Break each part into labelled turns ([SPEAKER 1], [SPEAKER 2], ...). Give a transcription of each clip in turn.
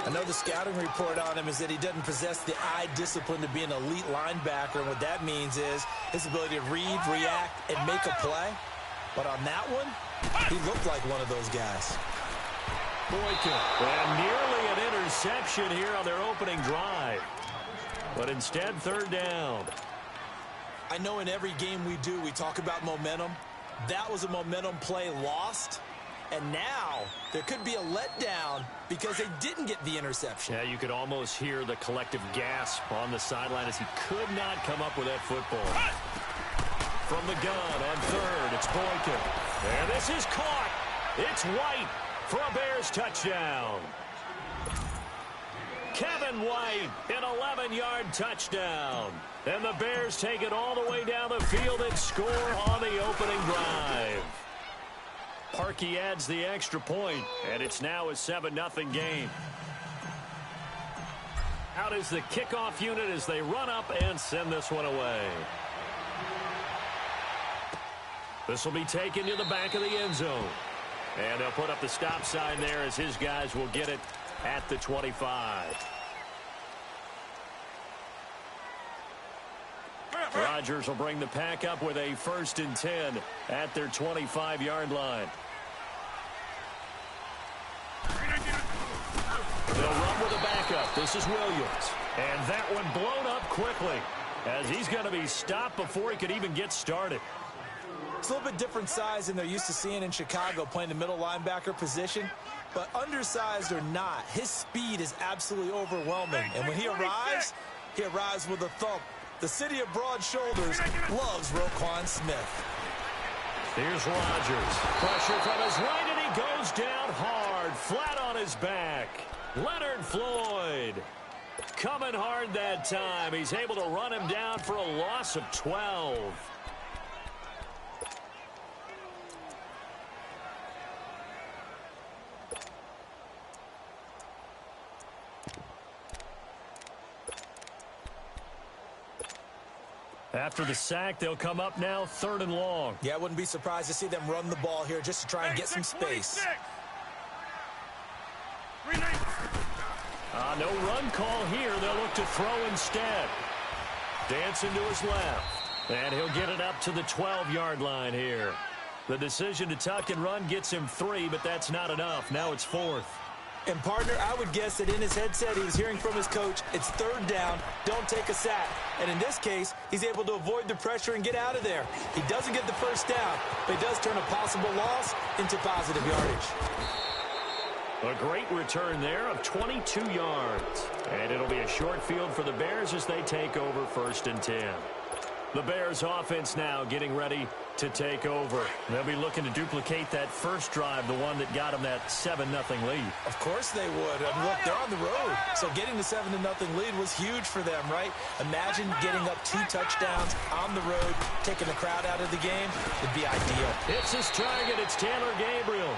[SPEAKER 1] I know the scouting report on him is that he doesn't possess the eye discipline to be an elite linebacker, and what that means is his ability to read, react, and make a play. But on that one, he looked like one of those guys.
[SPEAKER 2] Boykin. And nearly an interception here on their opening drive. But instead, third down.
[SPEAKER 1] I know in every game we do, we talk about momentum. That was a momentum play lost. And now there could be a letdown because they didn't get the interception.
[SPEAKER 2] Yeah, you could almost hear the collective gasp on the sideline as he could not come up with that football. From the gun on third, it's Boykin. And this is caught. It's White for a Bears touchdown. Kevin White, an 11-yard touchdown. And the Bears take it all the way down the field and score on the opening drive. Parkey adds the extra point, and it's now a 7-0 game. Out is the kickoff unit as they run up and send this one away. This will be taken to the back of the end zone. And they'll put up the stop sign there as his guys will get it at the 25. Rodgers will bring the pack up with a 1st and 10 at their 25-yard line. They'll run with a backup. This is Williams. And that one blown up quickly as he's going to be stopped before he could even get started.
[SPEAKER 1] It's a little bit different size than they're used to seeing in Chicago, playing the middle linebacker position. But undersized or not, his speed is absolutely overwhelming. And when he arrives with a thump. The city of broad shoulders loves Roquan Smith.
[SPEAKER 2] Here's Rodgers. Pressure from his right, and he goes down hard, flat on his back. Leonard Floyd coming hard that time. He's able to run him down for a loss of 12. After the sack, they'll come up now 3rd and long.
[SPEAKER 1] Yeah, I wouldn't be surprised to see them run the ball here just to try and get some space.
[SPEAKER 2] No run call here. They'll look to throw instead. Dancing to his left. And he'll get it up to the 12-yard line here. The decision to tuck and run gets him 3, but that's not enough. Now it's 4th.
[SPEAKER 1] And, partner, I would guess that in his headset he was hearing from his coach, it's 3rd down, don't take a sack. And in this case, he's able to avoid the pressure and get out of there. He doesn't get the 1st down, but he does turn a possible loss into positive yardage.
[SPEAKER 2] A great return there of 22 yards. And it'll be a short field for the Bears as they take over 1st and 10. The Bears offense now getting ready to take over. They'll be looking to duplicate that first drive, the one that got them that 7-0 lead.
[SPEAKER 1] Of course they would. I mean, look, they're on the road. So getting the 7-0 lead was huge for them, right? Imagine getting up 2 touchdowns on the road, taking the crowd out of the game. It'd be ideal.
[SPEAKER 2] It's his target. It's Taylor Gabriel.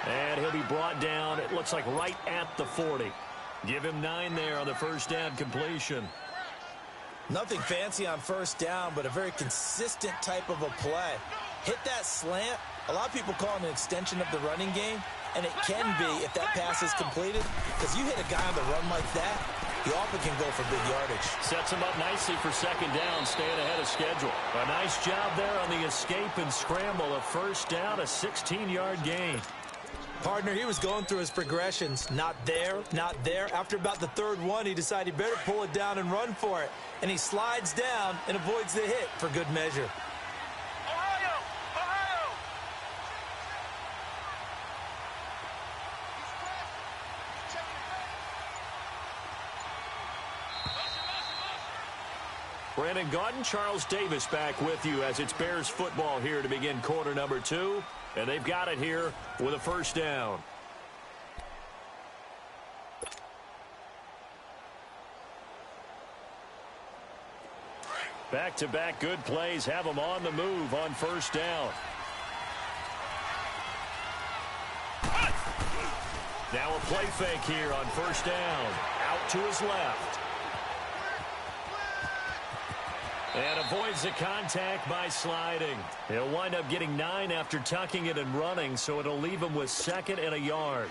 [SPEAKER 2] And he'll be brought down, it looks like, right at the 40. Give him 9 there on the 1st down completion.
[SPEAKER 1] Nothing fancy on 1st down, but a very consistent type of a play. Hit that slant. A lot of people call it an extension of the running game, and it can be if that pass is completed, because you hit a guy on the run like that, he often can go for big yardage.
[SPEAKER 2] Sets him up nicely for 2nd down, staying ahead of schedule. A nice job there on the escape and scramble. A 1st down, a 16-yard gain.
[SPEAKER 1] Partner, he was going through his progressions. Not there, not there. After about the 3rd one, he decided he better pull it down and run for it. And he slides down and avoids the hit for good measure.
[SPEAKER 2] Brandon Gaudin, Charles Davis back with you as it's Bears football here to begin quarter number 2. And they've got it here with a 1st down. Back-to-back good plays have them on the move on 1st down. Now a play fake here on 1st down. Out to his left. And avoids the contact by sliding. He'll wind up getting 9 after tucking it and running, so it'll leave him with 2nd and a yard.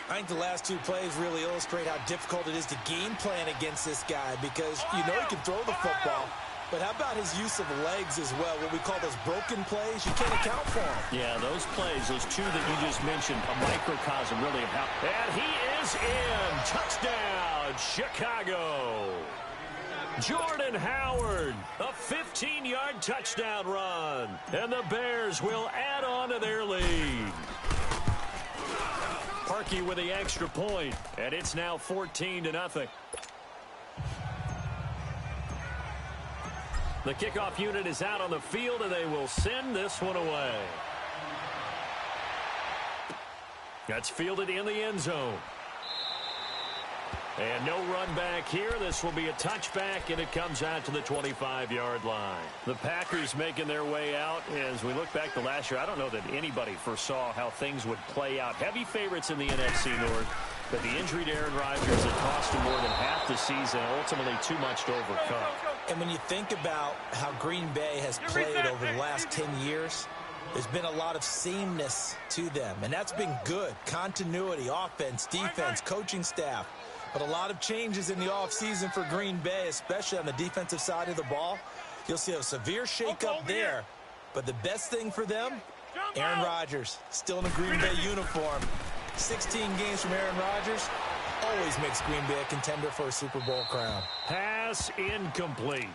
[SPEAKER 1] I think the last two plays really illustrate how difficult it is to game plan against this guy because you know he can throw the football, but how about his use of legs as well, what we call those broken plays? You can't account for them.
[SPEAKER 2] Yeah, those plays, those two that you just mentioned, a microcosm really of how. And he is in. Touchdown, Chicago. Jordan Howard, a 15-yard touchdown run. And the Bears will add on to their lead. Parkey with the extra point, and it's now 14-0. The kickoff unit is out on the field, and they will send this one away. That's fielded in the end zone. And no run back here. This will be a touchback, and it comes out to the 25-yard line. The Packers making their way out. As we look back to last year, I don't know that anybody foresaw how things would play out. Heavy favorites in the NFC North, but the injury to Aaron Rodgers that cost him more than half the season, ultimately too much to overcome.
[SPEAKER 1] And when you think about how Green Bay has played over the last 10 years, there's been a lot of sameness to them, and that's been good. Continuity, offense, defense, coaching staff. But a lot of changes in the offseason for Green Bay, especially on the defensive side of the ball. You'll see a severe shakeup there. But the best thing for them, Aaron Rodgers, still in a Green Bay uniform. 16 games from Aaron Rodgers always makes Green Bay a contender for a Super Bowl crown.
[SPEAKER 2] Pass incomplete.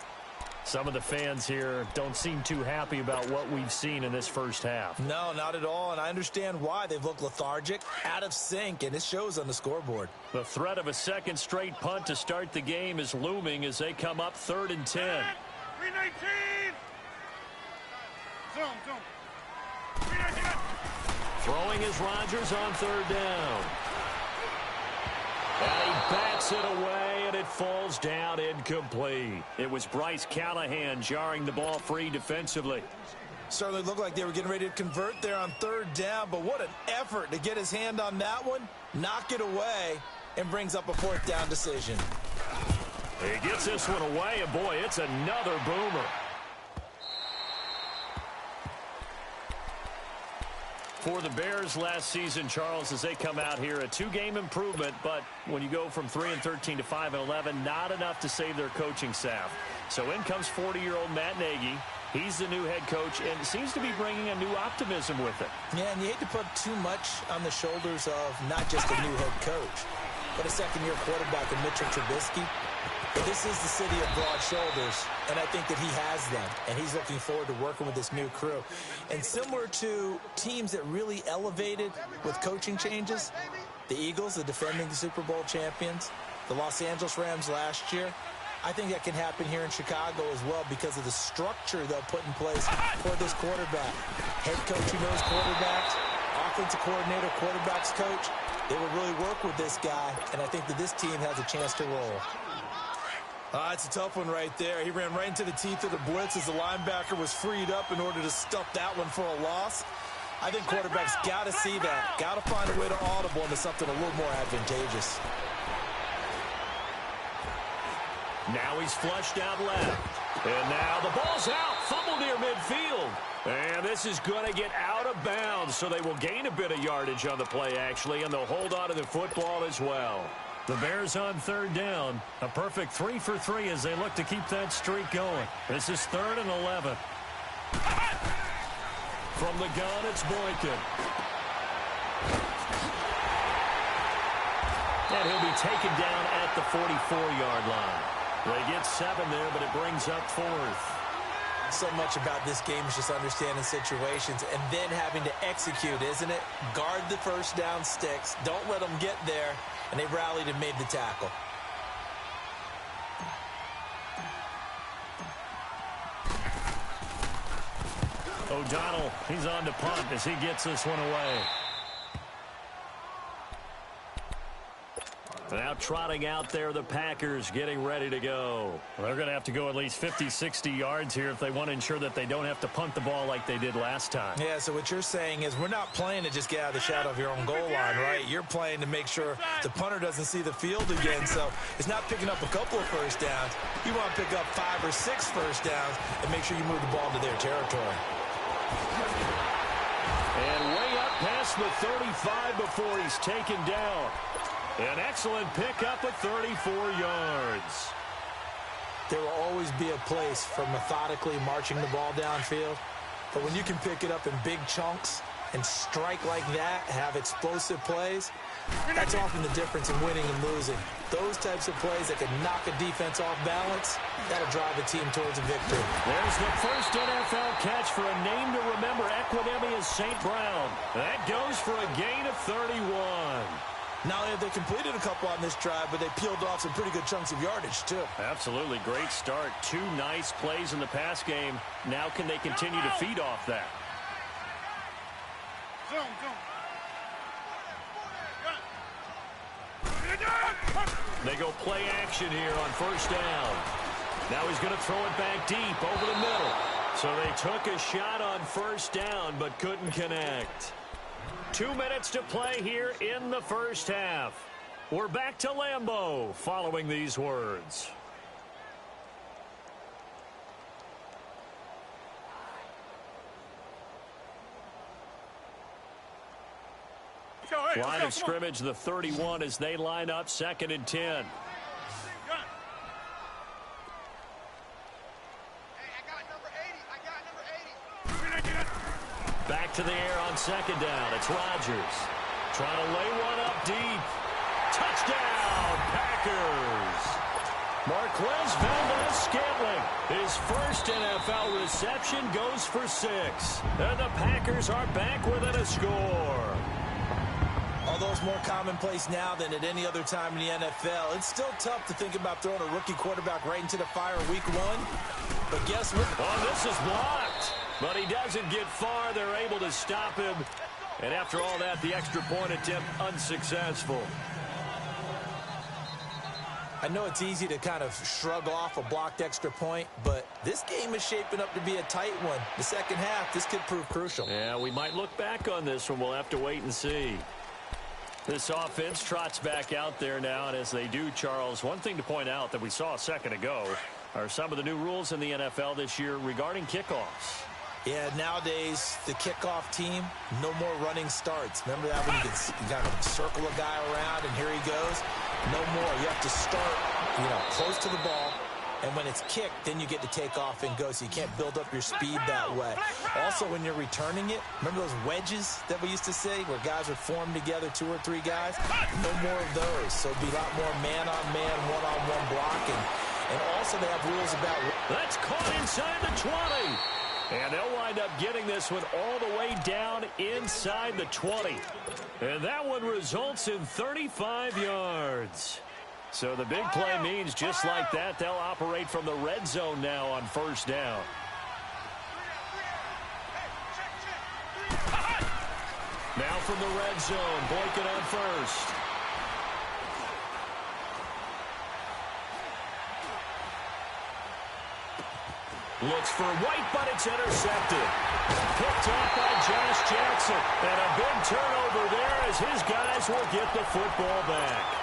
[SPEAKER 2] Some of the fans here don't seem too happy about what we've seen in this first half.
[SPEAKER 1] No, not at all, and I understand why. They've looked lethargic, out of sync, and it shows on the scoreboard.
[SPEAKER 2] The threat of a second straight punt to start the game is looming as they come up 3rd and 10.
[SPEAKER 3] 319! Zoom. 319!
[SPEAKER 2] Throwing is Rodgers on 3rd down. And he backs it away, and it falls down incomplete. It was Bryce Callahan jarring the ball free defensively.
[SPEAKER 1] Certainly looked like they were getting ready to convert there on 3rd down, but what an effort to get his hand on that one, knock it away, and brings up a 4th down decision.
[SPEAKER 2] He gets this one away, and boy, it's another boomer. For the Bears last season, Charles, as they come out here, a 2-game improvement, but when you go from 3-13 to 5-11, not enough to save their coaching staff. So in comes 40-year-old Matt Nagy. He's the new head coach and seems to be bringing a new optimism with it.
[SPEAKER 1] Yeah, and you hate to put too much on the shoulders of not just a new head coach, but a second-year quarterback in Mitchell Trubisky. But this is the city of broad shoulders, and I think that he has them, and he's looking forward to working with this new crew. And similar to teams that really elevated with coaching changes, the Eagles, the defending Super Bowl champions, the Los Angeles Rams last year, I think that can happen here in Chicago as well because of the structure they'll put in place for this quarterback. Head coach who knows quarterbacks, offensive coordinator, quarterbacks coach, they will really work with this guy, and I think that this team has a chance to roll. It's a tough one right there. He ran right into the teeth of the blitz as the linebacker was freed up in order to stuff that one for a loss. I think quarterbacks got to see that. Got to find a way to audible into something a little more advantageous.
[SPEAKER 2] Now he's flushed out left. And now the ball's out. Fumble near midfield. And this is going to get out of bounds, so they will gain a bit of yardage on the play, actually, and they'll hold on to the football as well. The Bears on 3rd down. A perfect 3 for 3 as they look to keep that streak going. This is 3rd and 11. From the gun, it's Boykin. And he'll be taken down at the 44-yard line. They get 7 there, but it brings up 4th.
[SPEAKER 1] So much about this game is just understanding situations and then having to execute, isn't it? Guard the first down sticks. Don't let them get there. And they rallied and made the tackle.
[SPEAKER 2] O'Donnell, he's on to punt as he gets this one away. Now trotting out there, the Packers getting ready to go. They're going to have to go at least 50, 60 yards here if they want to ensure that they don't have to punt the ball like they did last time.
[SPEAKER 1] Yeah, so what you're saying is we're not playing to just get out of the shadow of your own goal line, right? You're playing to make sure the punter doesn't see the field again. So it's not picking up a couple of first downs. You want to pick up 5 or 6 first downs and make sure you move the ball into their territory.
[SPEAKER 2] And way up past the 35 before he's taken down. An excellent pickup of 34 yards.
[SPEAKER 1] There will always be a place for methodically marching the ball downfield. But when you can pick it up in big chunks and strike like that, have explosive plays, that's often the difference in winning and losing. Those types of plays that can knock a defense off balance, that'll drive a team towards a victory.
[SPEAKER 2] There's the first NFL catch for a name to remember, Equinemius St. Brown. That goes for a gain of 31.
[SPEAKER 1] Not only have they completed a couple on this drive, but they peeled off some pretty good chunks of yardage, too.
[SPEAKER 2] Absolutely. Great start. 2 nice plays in the pass game. Now can they continue to feed off that?
[SPEAKER 3] Zoom, zoom.
[SPEAKER 2] They go play action here on first down. Now he's going to throw it back deep over the middle. So they took a shot on first down but couldn't connect. 2 minutes to play here in the first half. We're back to Lambeau following these words. Line of scrimmage, the 31 as they line up 2nd and 10. Back to the air on 2nd down. It's Rodgers. Trying to lay one up deep. Touchdown, Packers. Marquez Valdez-Scantling. His first NFL reception goes for 6. And the Packers are back within a score.
[SPEAKER 1] Although it's more commonplace now than at any other time in the NFL, it's still tough to think about throwing a rookie quarterback right into the fire week 1. But guess what?
[SPEAKER 2] Oh, this is blocked. But he doesn't get far. They're able to stop him. And after all that, the extra point attempt unsuccessful.
[SPEAKER 1] I know it's easy to kind of shrug off a blocked extra point, but this game is shaping up to be a tight one. The second half, this could prove crucial.
[SPEAKER 2] Yeah, we might look back on this one. We'll have to wait and see. This offense trots back out there now, and as they do, Charles, one thing to point out that we saw a second ago are some of the new rules in the NFL this year regarding kickoffs.
[SPEAKER 1] Yeah, nowadays, the kickoff team, no more running starts. Remember that when you kind of circle a guy around and here he goes? No more. You have to start, close to the ball. And when it's kicked, then you get to take off and go, so you can't build up your speed that way. Also, when you're returning it, remember those wedges that we used to say where guys would form together, 2 or 3 guys? No more of those. So it'll be a lot more man-on-man, one-on-one blocking. And also they have rules about...
[SPEAKER 2] That's caught inside the 20. And they'll wind up getting this one all the way down inside the 20. And that one results in 35 yards. So the big play means just like that, they'll operate from the red zone now on first down. Now from the red zone, Boykin on first. Looks for White, but it's intercepted. Picked off by Josh Jackson. And a big turnover there as his guys will get the football back.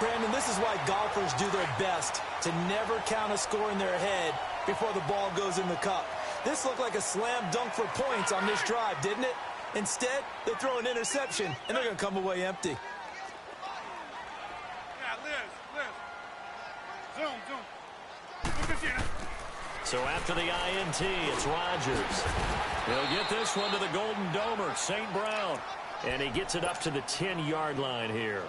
[SPEAKER 1] Brandon, this is why golfers do their best to never count a score in their head before the ball goes in the cup. This looked like a slam dunk for points on this drive, didn't it? Instead, they throw an interception, and they're going to come away empty.
[SPEAKER 3] Yeah, Liz. Zoom. Look at you.
[SPEAKER 2] So after the INT, it's Rodgers. He'll get this one to the Golden Domer, St. Brown. And he gets it up to the 10-yard line here.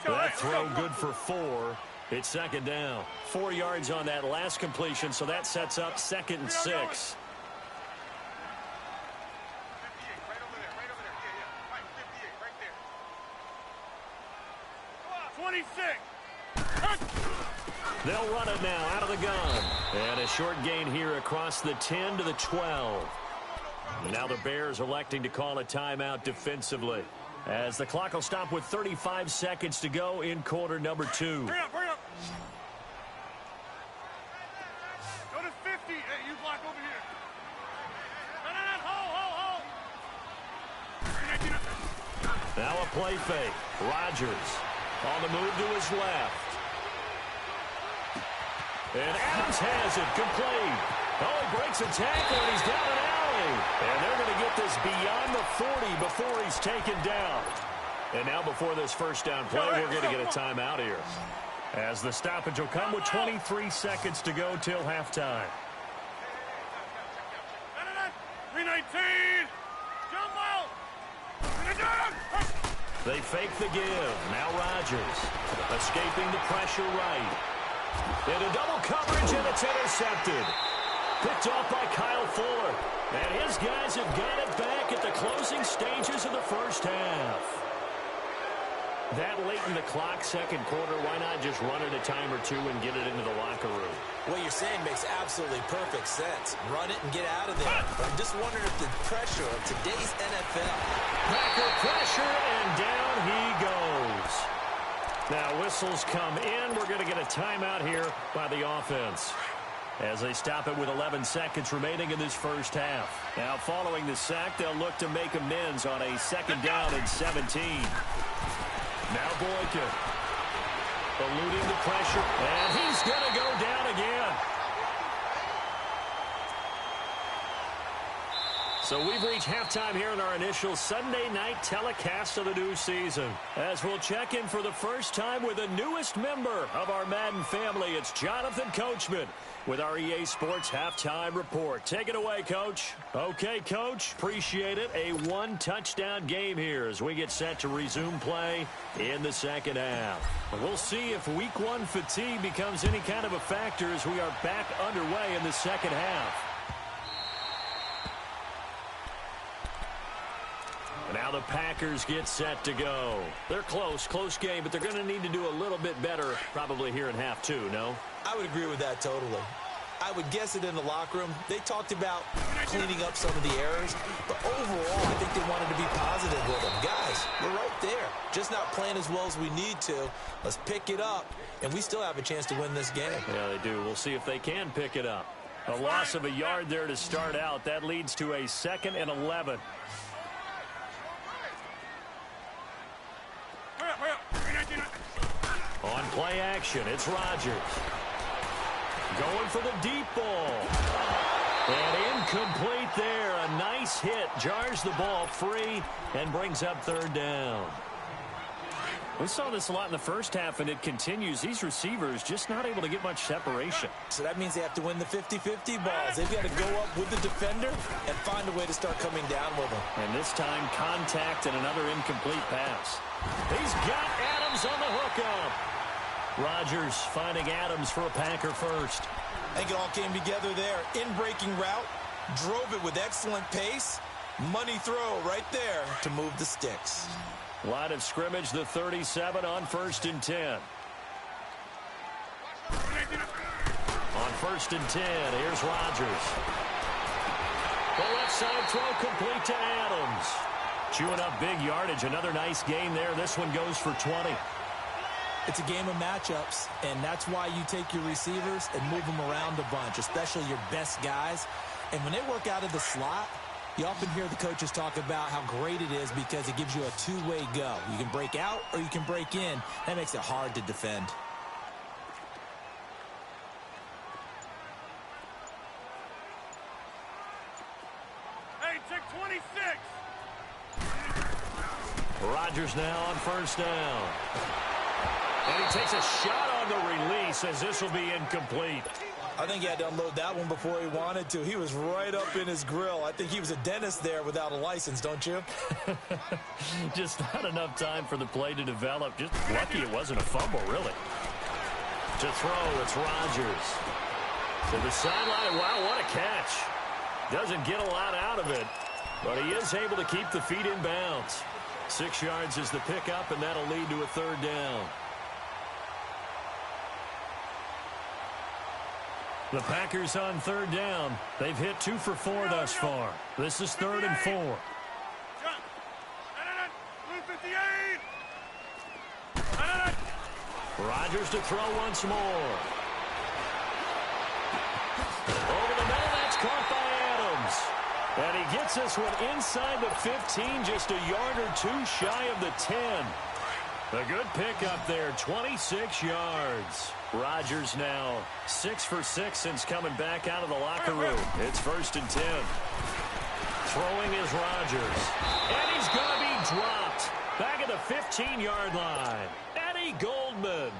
[SPEAKER 2] That throw good for 4. It's 2nd down. 4 yards on that last completion, so that sets up 2nd and 6.
[SPEAKER 3] 26.
[SPEAKER 2] They'll run it now out of the gun. And a short gain here across the 10 to the 12. Now the Bears electing to call a timeout defensively, as the clock will stop with 35 seconds to go in quarter number 2.
[SPEAKER 3] Hurry up. Go to 50. Hey, you block over here. No. Hold.
[SPEAKER 2] Now a play fake. Rodgers on the move to his left. And Adams has it complete. Oh, he breaks a tackle, and he's down an alley. And they're going to get this beyond the 40 before he's taken down. And now before this first down play, we're going to get a timeout here, as the stoppage will come with 23 seconds to go till halftime.
[SPEAKER 3] 319. Jumbo.
[SPEAKER 2] They fake the give. Now Rodgers escaping the pressure right. Into double coverage, and it's intercepted. Picked off by Kyle Fuller. And his guys have got it back at the closing stages of the first half. That late in the clock, second quarter, why not just run it a time or two and get it into the locker room?
[SPEAKER 1] What you're saying makes absolutely perfect sense. Run it and get out of there. But I'm just wondering if the pressure of today's NFL.
[SPEAKER 2] Packer pressure, and down he goes. Now whistles come in. We're going to get a timeout here by the offense, as they stop it with 11 seconds remaining in this first half. Now following the sack, they'll look to make amends on a second down and 17. Now Boykin eluding the pressure, and he's going to go down again. So we've reached halftime here in our initial Sunday night telecast of the new season, as we'll check in for the first time with the newest member of our Madden family. It's Jonathan Coachman with our EA Sports Halftime Report. Take it away, Coach. Okay, Coach. Appreciate it. A one-touchdown game here as we get set to resume play in the second half. We'll see if Week 1 fatigue becomes any kind of a factor as we are back underway in the second half. Now the Packers get set to go. They're close game, but they're going to need to do a little bit better probably here in half two, no?
[SPEAKER 1] I would agree with that totally. I would guess it in the locker room. They talked about cleaning up some of the errors, but overall, I think they wanted to be positive with them. Guys, we're right there. Just not playing as well as we need to. Let's pick it up, and we still have a chance to win this game.
[SPEAKER 2] Yeah, they do. We'll see if they can pick it up. A loss of a yard there to start out. That leads to a 2nd and 11. On play action, it's Rodgers. Going for the deep ball. And incomplete there. A nice hit. Jars the ball free and brings up third down. We saw this a lot in the first half, and it continues. These receivers just not able to get much separation.
[SPEAKER 1] So that means they have to win the 50-50 balls. They've got to go up with the defender and find a way to start coming down with them.
[SPEAKER 2] And this time, contact and another incomplete pass. He's got Adams on the hookup. Rodgers finding Adams for a Packer first.
[SPEAKER 1] I think it all came together there. In-breaking route, drove it with excellent pace. Money throw right there to move the sticks.
[SPEAKER 2] Line of scrimmage, the 37 on 1st and 10. On 1st and 10, here's Rodgers. The left side throw complete to Adams. Chewing up big yardage. Another nice gain there. This one goes for 20.
[SPEAKER 1] It's a game of matchups, and that's why you take your receivers and move them around a bunch, especially your best guys. And when they work out of the slot, you often hear the coaches talk about how great it is because it gives you a two-way go. You can break out or you can break in. That makes it hard to defend.
[SPEAKER 3] Hey, check 26.
[SPEAKER 2] Rodgers now on 1st down. And he takes a shot on the release as this will be incomplete.
[SPEAKER 1] I think he had to unload that one before he wanted to. He was right up in his grill. I think he was a dentist there without a license, don't you?
[SPEAKER 2] Just not enough time for the play to develop. Just lucky it wasn't a fumble, really. To throw, it's Rodgers. To the sideline. Wow, what a catch. Doesn't get a lot out of it, but he is able to keep the feet in bounds. 6 yards is the pickup, and that'll lead to a 3rd down. The Packers on 3rd down. They've hit 2 for 4 thus far. This is 3rd and 4. Rodgers to throw once more. Over the middle, that's caught by Adams. And he gets this one inside the 15, just a yard or two shy of the 10. A good pickup there, 26 yards. Rodgers now 6 for 6 since coming back out of the locker room. It's 1st and 10. Throwing is Rodgers. And he's going to be dropped. Back at the 15-yard line. Eddie Goldman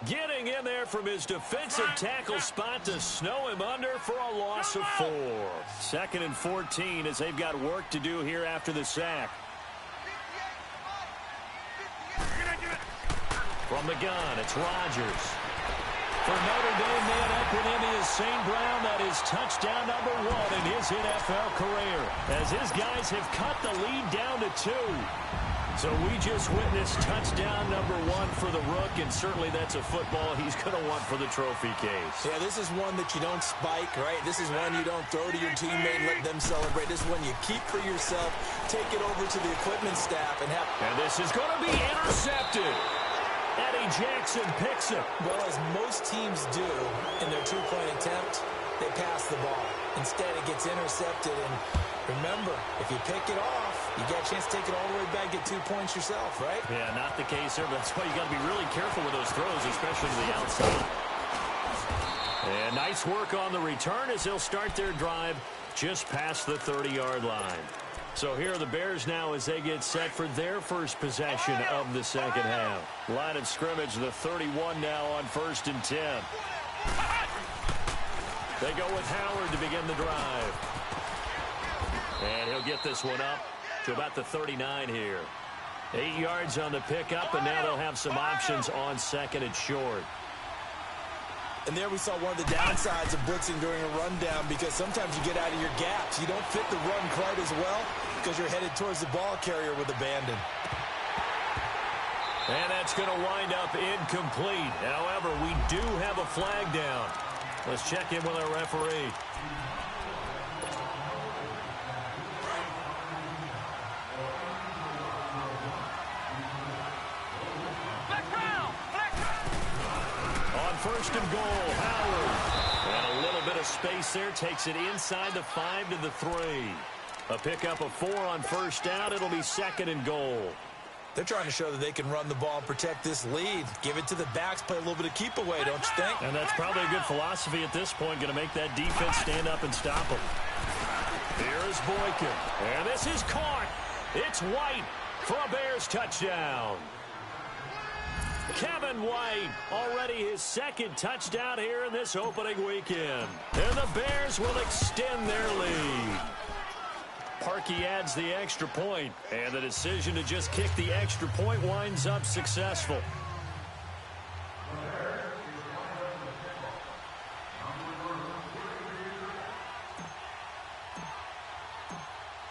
[SPEAKER 2] getting in there from his defensive tackle spot to snow him under for a loss of 4. 2nd and 14 as they've got work to do here after the sack. From the gun, it's Rodgers. For Notre Dame, man up and in is St. Brown. That is touchdown number 1 in his NFL career, as his guys have cut the lead down to 2. So we just witnessed touchdown number 1 for the Rook, and certainly that's a football he's going to want for the trophy case.
[SPEAKER 1] Yeah, this is one that you don't spike, right? This is one you don't throw to your teammate and let them celebrate. This is one you keep for yourself, take it over to the equipment staff, and have...
[SPEAKER 2] And this is going to be intercepted. Eddie Jackson picks it.
[SPEAKER 1] Well, as most teams do in their two-point attempt, they pass the ball. Instead, it gets intercepted, and remember, if you pick it off, you get a chance to take it all the way back, get 2 points yourself, right?
[SPEAKER 2] Yeah, not the case there, but that's why you got to be really careful with those throws, especially to the outside. And nice work on the return as they'll start their drive just past the 30-yard line. So here are the Bears now as they get set for their first possession of the second half. Line of scrimmage, the 31 now on 1st and 10. They go with Howard to begin the drive. And he'll get this one up to about the 39 here. 8 yards on the pickup, and now they'll have some options on 2nd and short.
[SPEAKER 1] And there we saw one of the downsides of blitzing during a rundown, because sometimes you get out of your gaps. You don't fit the run quite as well because you're headed towards the ball carrier with abandon.
[SPEAKER 2] And that's going to wind up incomplete. However, we do have a flag down. Let's check in with our referee. On 1st and goal, Howard. And a little bit of space there. Takes it inside the 5 to the 3. A pickup of 4 on 1st down. It'll be 2nd and goal.
[SPEAKER 1] They're trying to show that they can run the ball and protect this lead. Give it to the backs, play a little bit of keep away, don't you think?
[SPEAKER 2] And that's probably a good philosophy at this point, going to make that defense stand up and stop them. Here is Boykin. And this is caught. It's White for a Bears touchdown. Kevin White, already his 2nd touchdown here in this opening weekend. And the Bears will extend their lead. Parkey adds the extra point, and the decision to just kick the extra point winds up successful.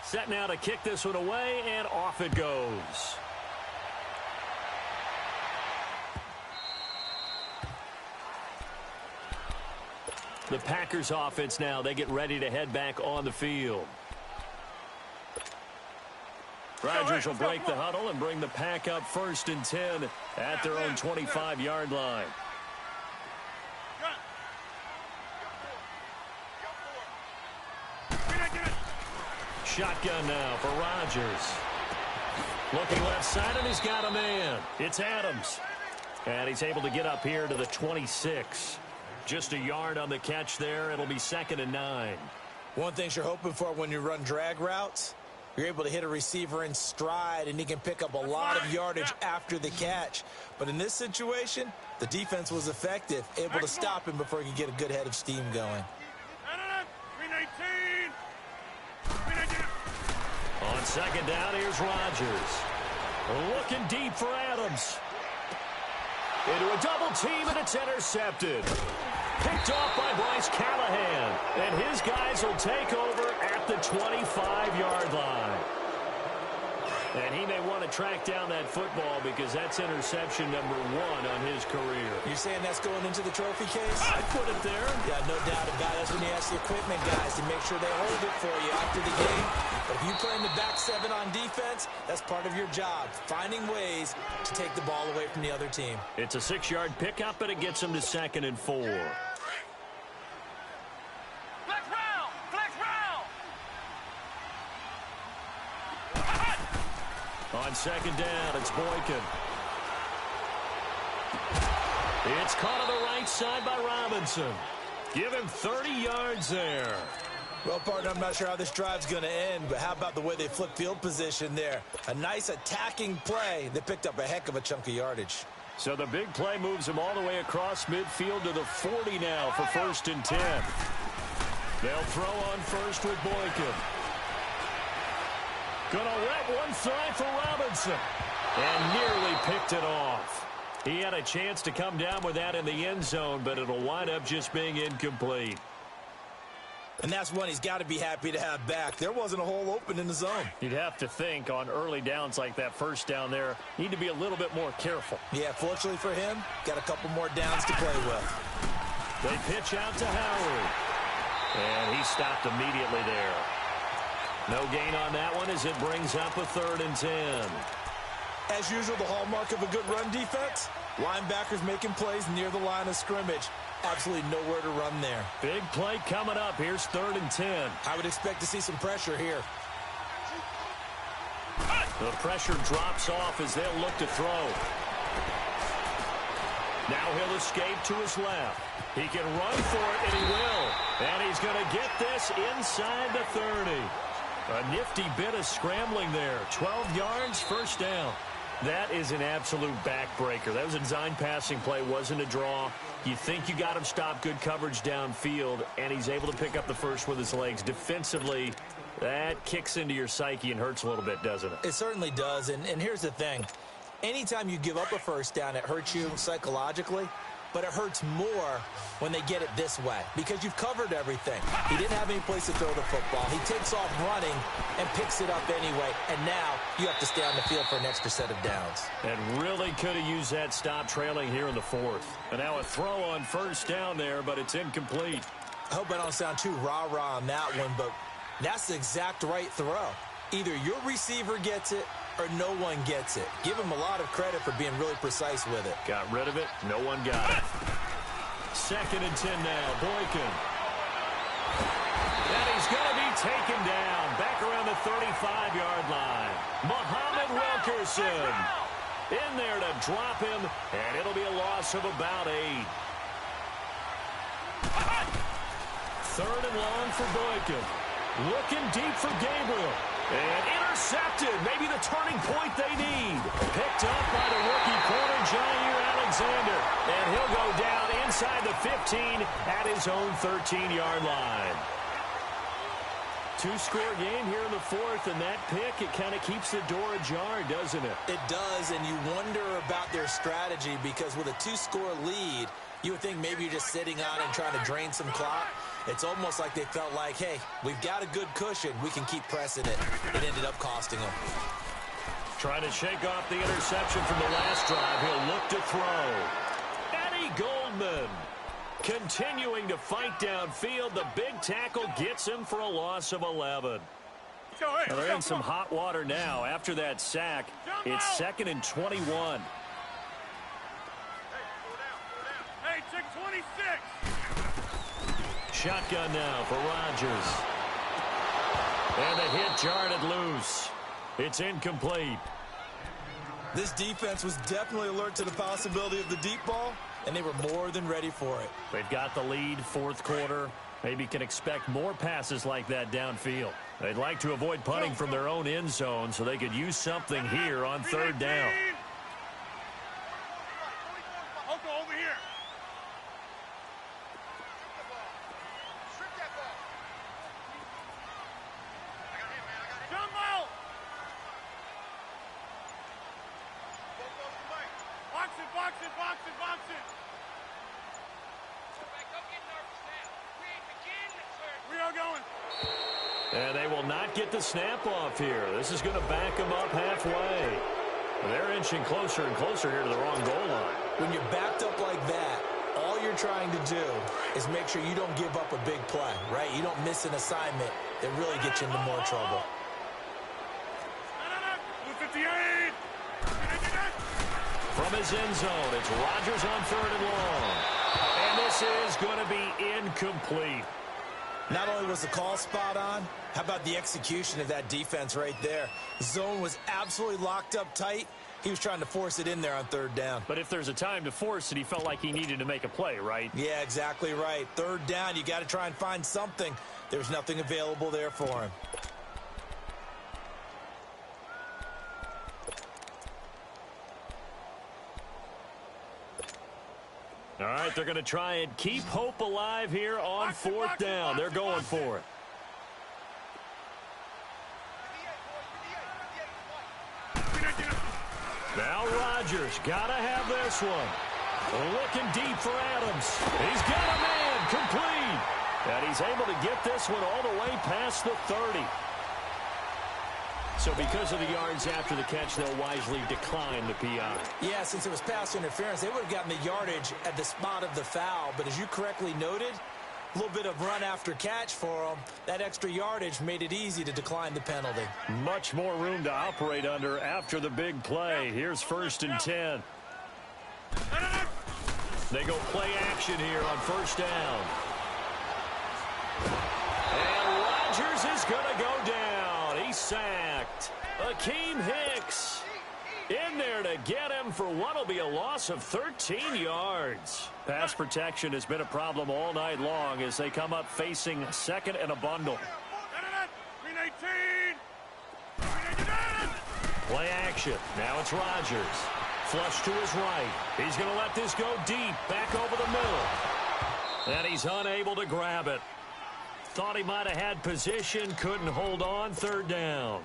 [SPEAKER 2] Set now to kick this one away, and off it goes. The Packers offense now, they get ready to head back on the field. Rodgers will break the huddle and bring the pack up 1st and 10 at their own 25-yard line. Shotgun now for Rodgers. Looking left side, and he's got a man. It's Adams. And he's able to get up here to the 26. Just a yard on the catch there. It'll be 2nd and 9.
[SPEAKER 1] One thing you're hoping for when you run drag routes, you're able to hit a receiver in stride, and he can pick up a lot of yardage after the catch. But in this situation, the defense was effective, able to stop him before he could get a good head of steam going.
[SPEAKER 2] On 2nd down, here's Rodgers. Looking deep for Adams. Into a double team, and it's intercepted. Picked off by Bryce Callahan. And his guys will take over at the 25-yard line. And he may want to track down that football because that's interception number 1 on his career.
[SPEAKER 1] You're saying that's going into the trophy case?
[SPEAKER 2] I'd put it there.
[SPEAKER 1] Yeah, no doubt about it. That's when you ask the equipment guys to make sure they hold it for you after the game. But if you play in the back 7 on defense, that's part of your job, finding ways to take the ball away from the other team.
[SPEAKER 2] It's a 6-yard pickup, and it gets them to 2nd and 4. On 2nd down, it's Boykin. It's caught on the right side by Robinson. Give him 30 yards there.
[SPEAKER 1] Well, partner, I'm not sure how this drive's going to end, but how about the way they flip field position there? A nice attacking play. They picked up a heck of a chunk of yardage.
[SPEAKER 2] So the big play moves them all the way across midfield to the 40 now for 1st and 10. They'll throw on first with Boykin. Gonna let one fly for Robinson. And nearly picked it off. He had a chance to come down with that in the end zone, but it'll wind up just being incomplete.
[SPEAKER 1] And that's one he's got to be happy to have back. There wasn't a hole open in the zone.
[SPEAKER 2] You'd have to think on early downs like that first down there, need to be a little bit more careful.
[SPEAKER 1] Yeah, fortunately for him, got a couple more downs to play with.
[SPEAKER 2] They pitch out to Howard. And he stopped immediately there. No gain on that one as it brings up a 3rd and 10.
[SPEAKER 1] As usual, the hallmark of a good run defense, linebackers making plays near the line of scrimmage. Absolutely nowhere to run there.
[SPEAKER 2] Big play coming up. Here's 3rd and 10.
[SPEAKER 1] I would expect to see some pressure here.
[SPEAKER 2] The pressure drops off as they'll look to throw. Now he'll escape to his left. He can run for it, and he will. And he's going to get this inside the 30. A nifty bit of scrambling there. 12 yards, 1st down. That is an absolute backbreaker. That was a design passing play, wasn't a draw. You think you got him stopped, good coverage downfield, and he's able to pick up the first with his legs. Defensively, that kicks into your psyche and hurts a little bit, doesn't it?
[SPEAKER 1] It certainly does, and here's the thing. Anytime you give up a 1st down, it hurts you psychologically, but it hurts more when they get it this way because you've covered everything. He didn't have any place to throw the football. He takes off running and picks it up anyway, and now you have to stay on the field for an extra set of downs.
[SPEAKER 2] And really could have used that stop trailing here in the 4th. And now a throw on 1st down there, but it's incomplete.
[SPEAKER 1] I hope I don't sound too rah-rah on that one, but that's the exact right throw. Either your receiver gets it or no one gets it. Give him a lot of credit for being really precise with it.
[SPEAKER 2] Got rid of it. No one got it. 2nd and 10 now. Boykin. And he's going to be taken down. Back around the 35-yard line. Muhammad Wilkerson in there to drop him, and it'll be a loss of about 8. 3rd and long for Boykin. Looking deep for Gabriel. And intercepted. Maybe the turning point they need. Picked up by the rookie corner, Jair Alexander. And he'll go down inside the 15 at his own 13-yard line. 2-score game here in the 4th, and that pick, it kind of keeps the door ajar, doesn't it?
[SPEAKER 1] It does, and you wonder about their strategy because with a 2-score lead, you would think maybe you're just sitting on it and trying to drain some clock. It's almost like they felt like, hey, we've got a good cushion. We can keep pressing it. It ended up costing them.
[SPEAKER 2] Trying to shake off the interception from the last drive. He'll look to throw. Eddie Goldman continuing to fight downfield. The big tackle gets him for a loss of 11. Well, they're in some hot water now. After that sack, it's 2nd and 21.
[SPEAKER 3] Hey, check 26.
[SPEAKER 2] Shotgun now for Rodgers. And the hit jarred loose. It's incomplete.
[SPEAKER 1] This defense was definitely alert to the possibility of the deep ball, and they were more than ready for it.
[SPEAKER 2] They've got the lead, 4th quarter. Maybe can expect more passes like that downfield. They'd like to avoid punting from their own end zone so they could use something here on 3rd down.
[SPEAKER 3] Over here. Box it. We are going.
[SPEAKER 2] And they will not get the snap off here. This is going to back them up halfway. They're inching closer and closer here to the wrong goal line.
[SPEAKER 1] When you're backed up like that, all you're trying to do is make sure you don't give up a big play, right? You don't miss an assignment that really gets you into more trouble.
[SPEAKER 3] 58.
[SPEAKER 2] From his end zone, it's Rodgers on 3rd and long. And this is going to be incomplete.
[SPEAKER 1] Not only was the call spot on, how about the execution of that defense right there? The zone was absolutely locked up tight, He was trying to force it in there on third down.
[SPEAKER 2] But if there's a time to force it, he felt like he needed to make a play, right?
[SPEAKER 1] Yeah, exactly right. Third down, you got to try and find something. There's nothing available there for him.
[SPEAKER 2] All right, they're going to try and keep hope alive here on fourth down. They're going for it. Now Rodgers got to have this one. Looking deep for Adams. He's got a man complete. And he's able to get this one all the way past the 30. So because of the yards after the catch, they'll wisely decline the PI.
[SPEAKER 1] Yeah, since it was pass interference, they would have gotten the yardage at the spot of the foul. But as you correctly noted, a little bit of run after catch for them. That extra yardage made it easy to decline the penalty.
[SPEAKER 2] Much more room to operate under after the big play. Here's 1st and 10. They go play action here on 1st down. And Rodgers is going to go down. He's sacked. Akeem Hicks in there to get him for what will be a loss of 13 yards. Pass protection has been a problem all night long as they come up facing 2nd and a bundle. Play action. Now it's Rodgers. Flush to his right. He's going to let this go deep. Back over the middle. And he's unable to grab it. Thought he might have had position. Couldn't hold on. 3rd down.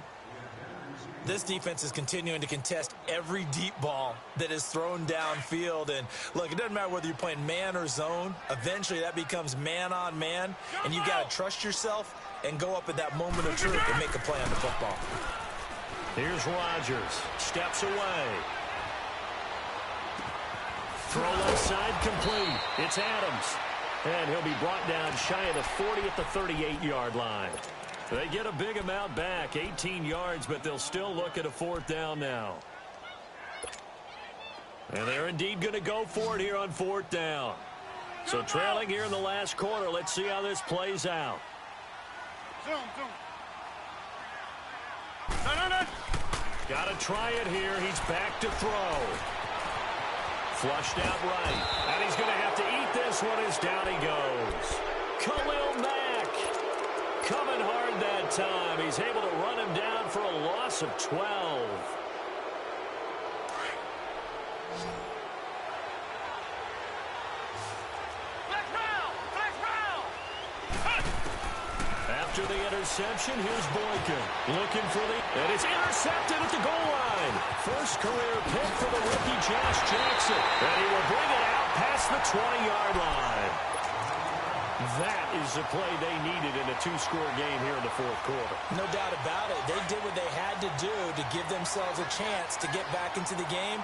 [SPEAKER 1] This defense is continuing to contest every deep ball that is thrown downfield. And, look, it doesn't matter whether you're playing man or zone. Eventually, that becomes man on man. And you've got to trust yourself and go up at that moment of truth and make a play on the football.
[SPEAKER 2] Here's Rodgers. Steps away. Throw left side complete. It's Adams. And he'll be brought down shy of the 40 at the 38-yard line. They get a big amount back, 18 yards, but they'll still look at a 4th down now. And they're indeed going to go for it here on 4th down. So trailing here in the last quarter, let's see how this plays out. Got to try it here. He's back to throw. Flushed out right. And he's going to have to eat this one as down he goes. Khalil Mack coming hard that time. He's able to run him down for a loss of 12. After the interception, here's Boykin. Looking for and it's intercepted at the goal line. First career pick for the rookie Josh Jackson. And he will bring it out past the 20-yard line. That is the play they needed in a 2-score game here in the 4th quarter.
[SPEAKER 1] No doubt about it. They did what they had to do to give themselves a chance to get back into the game.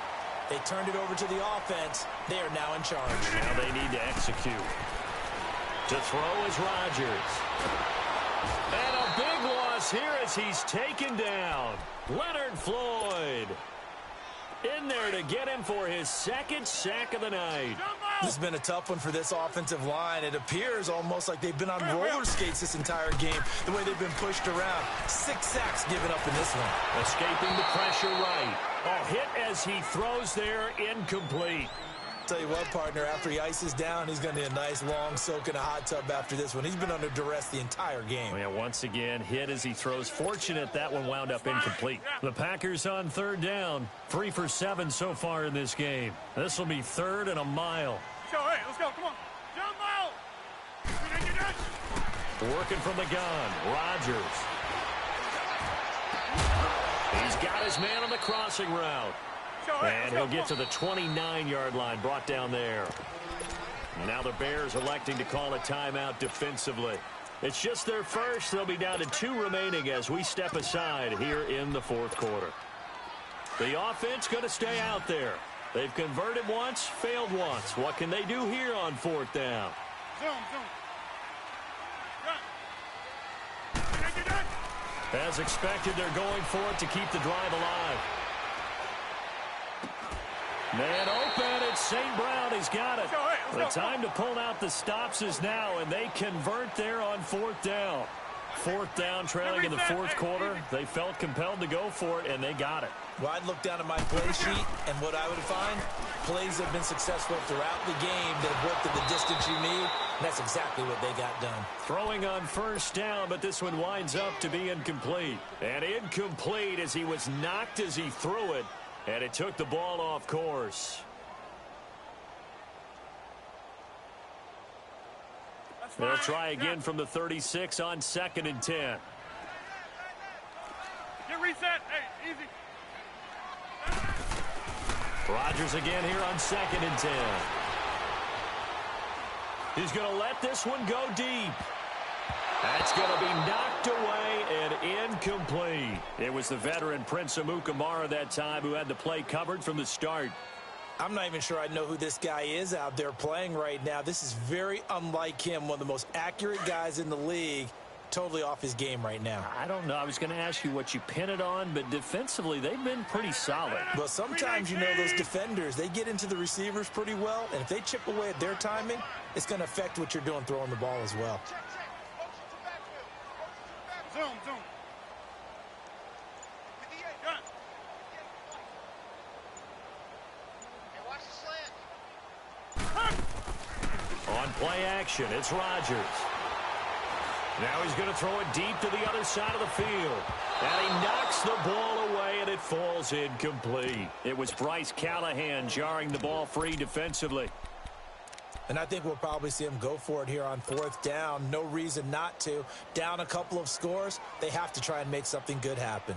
[SPEAKER 1] They turned it over to the offense. They are now in charge.
[SPEAKER 2] Now they need to execute. To throw is Rodgers. And a big loss here as he's taken down. Leonard Floyd in there to get him for his 2nd sack of the night.
[SPEAKER 1] This has been a tough one for this offensive line. It appears almost like they've been on roller skates this entire game, the way they've been pushed around. 6 sacks given up in this one.
[SPEAKER 2] Escaping the pressure right. Oh, hit as he throws there, incomplete.
[SPEAKER 1] Tell you what, partner, after he ices down, he's going to need a nice long soak in a hot tub after this one. He's been under duress the entire game.
[SPEAKER 2] Oh, yeah, once again, hit as he throws. Fortunate that one wound up incomplete. The Packers on 3rd down. 3 for 7 so far in this game. This will be 3rd and a mile.
[SPEAKER 3] Hey, let's go. Come on. Jump out.
[SPEAKER 2] Working from the gun. Rodgers. He's got his man on the crossing route. And he'll get to the 29-yard line, brought down there. Now the Bears electing to call a timeout defensively. It's just their first. They'll be down to 2 remaining as we step aside here in the 4th quarter. The offense going to stay out there. They've converted once, failed once. What can they do here on 4th down? As expected, they're going for it to keep the drive alive. Man open, it's St. Brown. He's got it. The time to pull out the stops is now, and they convert there on 4th down. Fourth down, trailing in the fourth quarter. They felt compelled to go for it, and they got it.
[SPEAKER 1] Well, I'd look down at my play sheet, and what I would find, plays have been successful throughout the game that have worked at the distance you need, and that's exactly what they got done.
[SPEAKER 2] Throwing on first down, but this one winds up to be incomplete. And incomplete as he was knocked as he threw it, and it took the ball off course. They'll try again from the 36 on 2nd and 10.
[SPEAKER 3] Get reset. Hey, easy.
[SPEAKER 2] Rodgers again here on 2nd and 10. He's going to let this one go deep. That's going to be knocked away and incomplete. It was the veteran Prince Amukamara that time who had the play covered from the start.
[SPEAKER 1] I'm not even sure I know who this guy is out there playing right now. This is very unlike him, one of the most accurate guys in the league. Totally off his game right now.
[SPEAKER 2] I don't know. I was going to ask you what you pin it on, but defensively, they've been pretty solid.
[SPEAKER 1] Well, sometimes, you know, those defenders, they get into the receivers pretty well, and if they chip away at their timing, it's going to affect what you're doing throwing the ball as well.
[SPEAKER 3] Zoom.
[SPEAKER 2] On play action, it's Rodgers. Now he's going to throw it deep to the other side of the field. And he knocks the ball away, and it falls incomplete. It was Bryce Callahan jarring the ball free defensively.
[SPEAKER 1] And I think we'll probably see him go for it here on 4th down. No reason not to. Down a couple of scores, they have to try and make something good happen.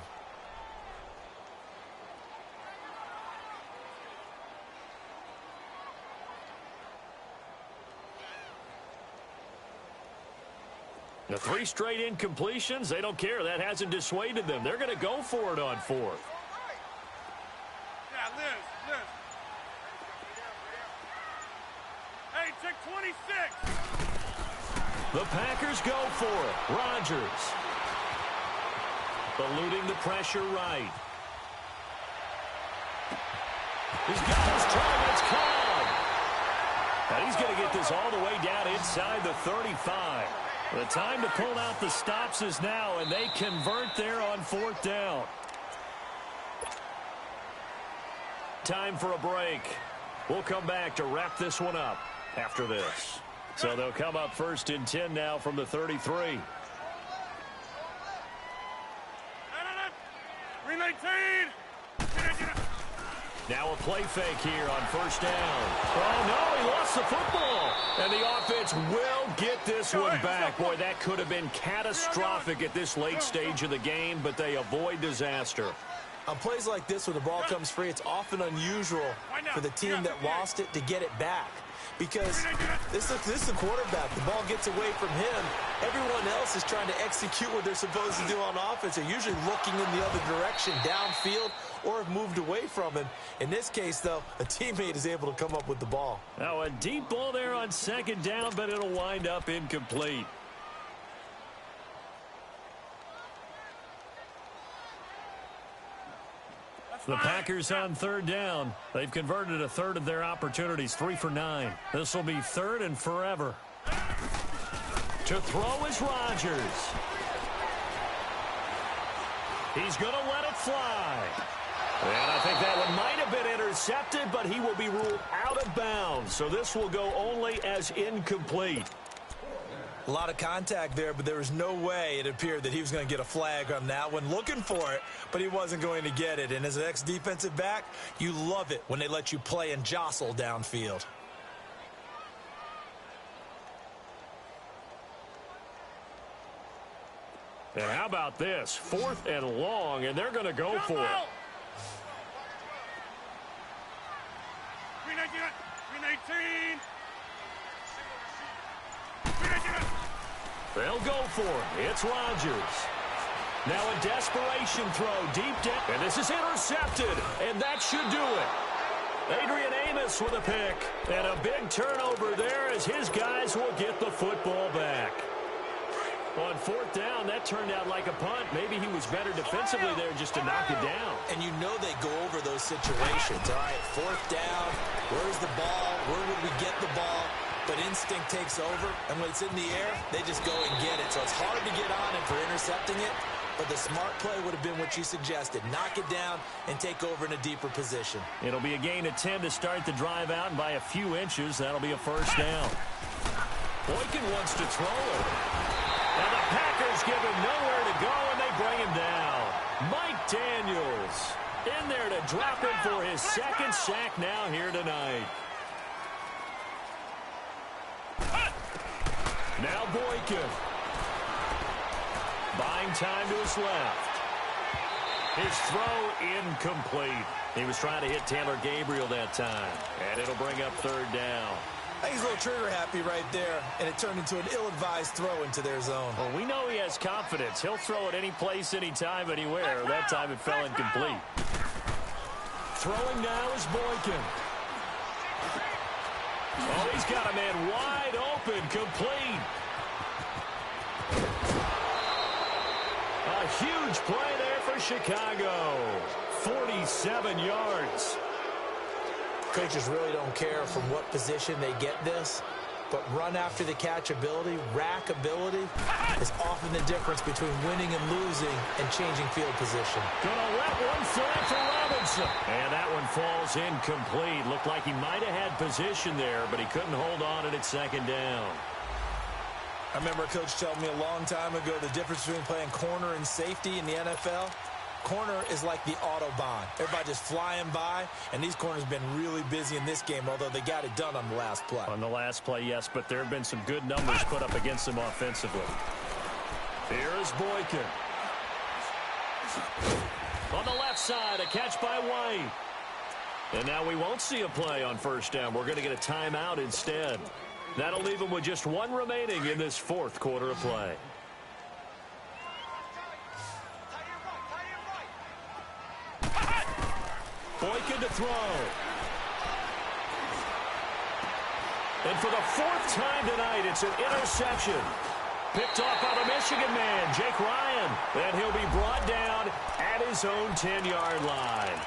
[SPEAKER 2] The 3 straight incompletions, they don't care. That hasn't dissuaded them. They're going to go for it on 4th.
[SPEAKER 3] Yeah, Liz. Hey, check 26.
[SPEAKER 2] The Packers go for it. Rodgers. Eluding the pressure right. He's got his targets caught. And he's going to get this all the way down inside the 35. The time to pull out the stops is now, and they convert there on 4th down. Time for a break. We'll come back to wrap this one up after this. So they'll come up 1st and 10 now from the 33.
[SPEAKER 3] 319.
[SPEAKER 2] Now a play fake here on 1st down. Oh, no, he lost the football. And the offense will get this one back. Boy, that could have been catastrophic at this late stage of the game, but they avoid disaster.
[SPEAKER 1] On plays like this where the ball comes free, it's often unusual for the team that lost it to get it back. Because this is the quarterback. The ball gets away from him. Everyone else is trying to execute what they're supposed to do on offense. They're usually looking in the other direction, downfield, or have moved away from him. In this case, though, a teammate is able to come up with the ball.
[SPEAKER 2] Now a deep ball there on 2nd down, but it'll wind up incomplete. The Packers on 3rd down. They've converted a third of their opportunities, 3 for 9. This will be 3rd and forever. To throw is Rodgers. He's going to let it fly. And I think that one might have been intercepted, but he will be ruled out of bounds. So this will go only as incomplete.
[SPEAKER 1] A lot of contact there, but there was no way it appeared that he was going to get a flag on that one. Looking for it, but he wasn't going to get it. And as an ex-defensive back, you love it when they let you play and jostle downfield.
[SPEAKER 2] And how about this? 4th and long, and they're going to go for it.
[SPEAKER 3] 319.
[SPEAKER 2] They'll go for it. It's Rodgers. Now a desperation throw deep down. And this is intercepted. And that should do it. Adrian Amos with a pick. And a big turnover there as his guys will get the football back. On 4th down, that turned out like a punt. Maybe he was better defensively there just to knock it down.
[SPEAKER 1] And you know they go over those situations. All right, 4th down. Where's the ball? Where would we get the ball? but instinct takes over, and when it's in the air, they just go and get it. So it's hard to get on him for intercepting it, but the smart play would have been what you suggested. Knock it down and take over in a deeper position.
[SPEAKER 2] It'll be a gain of 10 to start the drive out, and by a few inches, that'll be a first down. Boykin wants to throw it. And the Packers give him nowhere to go, and they bring him down. Mike Daniels in there to drop him for his second sack now here tonight. Now Boykin. Buying time to his left. His throw incomplete. He was trying to hit Taylor Gabriel that time. And it'll bring up third down.
[SPEAKER 1] I think he's a little trigger happy right there, and it turned into an ill-advised throw into their zone.
[SPEAKER 2] Well, we know he has confidence. He'll throw it any place, anytime, anywhere. That time it fell incomplete. Throwing now is Boykin. Oh, he's got a man wide open, complete. A huge play there for Chicago. 47 yards.
[SPEAKER 1] Coaches really don't care from what position they get this, but run after the catch ability, rack ability, is often the difference between winning and losing and changing field position.
[SPEAKER 2] Gonna let one fly for Robinson. And that one falls incomplete. Looked like he might have had position there, but he couldn't hold on at its second down.
[SPEAKER 1] I remember a coach telling me a long time ago the difference between playing corner and safety in the NFL. Corner is like the Autobahn. Everybody just flying by, and these corners have been really busy in this game, although they got it done on the last play.
[SPEAKER 2] On the last play, yes, but there have been some good numbers put up against them offensively. Here is Boykin. On the left side, a catch by White. And now we won't see a play on first down. We're going to get a timeout instead. That'll leave them with just one remaining in this fourth quarter of play. Boykin to throw. And for the fourth time tonight, it's an interception. Picked off by the Michigan man, Jake Ryan. And he'll be brought down at his own 10-yard line.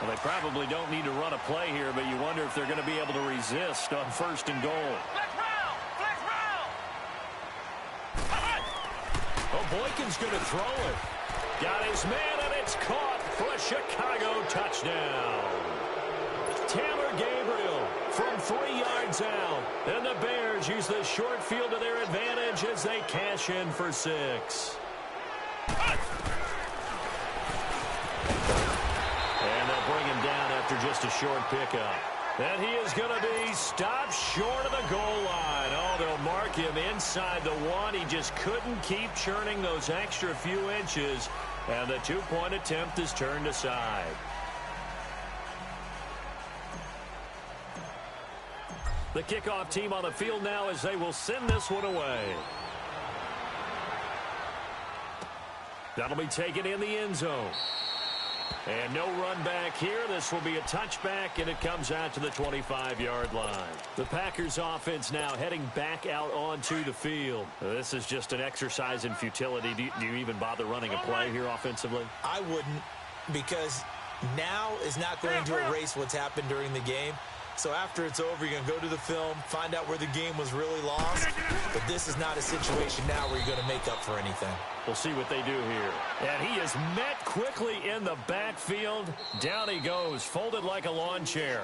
[SPEAKER 2] Well, they probably don't need to run a play here, but you wonder if they're going to be able to resist on first and goal. Oh, Boykin's going to throw it. Got his man, and it's caught for a Chicago touchdown. Taylor Gabriel from 3 yards out. And the Bears use the short field to their advantage as they cash in for 6. And they'll bring him down after just a short pickup. And he is going to be stopped short of the goal line. Oh, they'll mark him inside the 1. He just couldn't keep churning those extra few inches. And the two-point attempt is turned aside. The kickoff team on the field now as they will send this one away. That'll be taken in the end zone. And no run back here. This will be a touchback, and it comes out to the 25-yard line. The Packers offense now heading back out onto the field. This is just an exercise in futility. Do you even bother running a play here offensively?
[SPEAKER 1] I wouldn't, because now is not going to erase what's happened during the game. So after it's over, you're going to go to the film, find out where the game was really lost. But this is not a situation now where you're going to make up for anything.
[SPEAKER 2] We'll see what they do here. And he is met quickly in the backfield. Down he goes, folded like a lawn chair.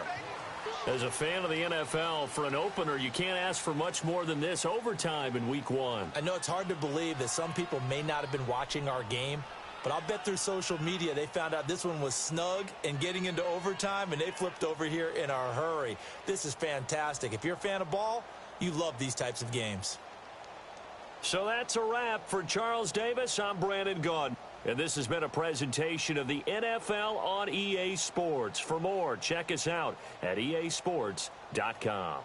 [SPEAKER 2] As a fan of the NFL, for an opener, you can't ask for much more than this. Overtime in week 1.
[SPEAKER 1] I know it's hard to believe that some people may not have been watching our game, but I'll bet through social media they found out this one was snug and getting into overtime, and they flipped over here in a hurry. This is fantastic. If you're a fan of ball, you love these types of games.
[SPEAKER 2] So that's a wrap for Charles Davis. I'm Brandon Gaudin. And this has been a presentation of the NFL on EA Sports. For more, check us out at easports.com.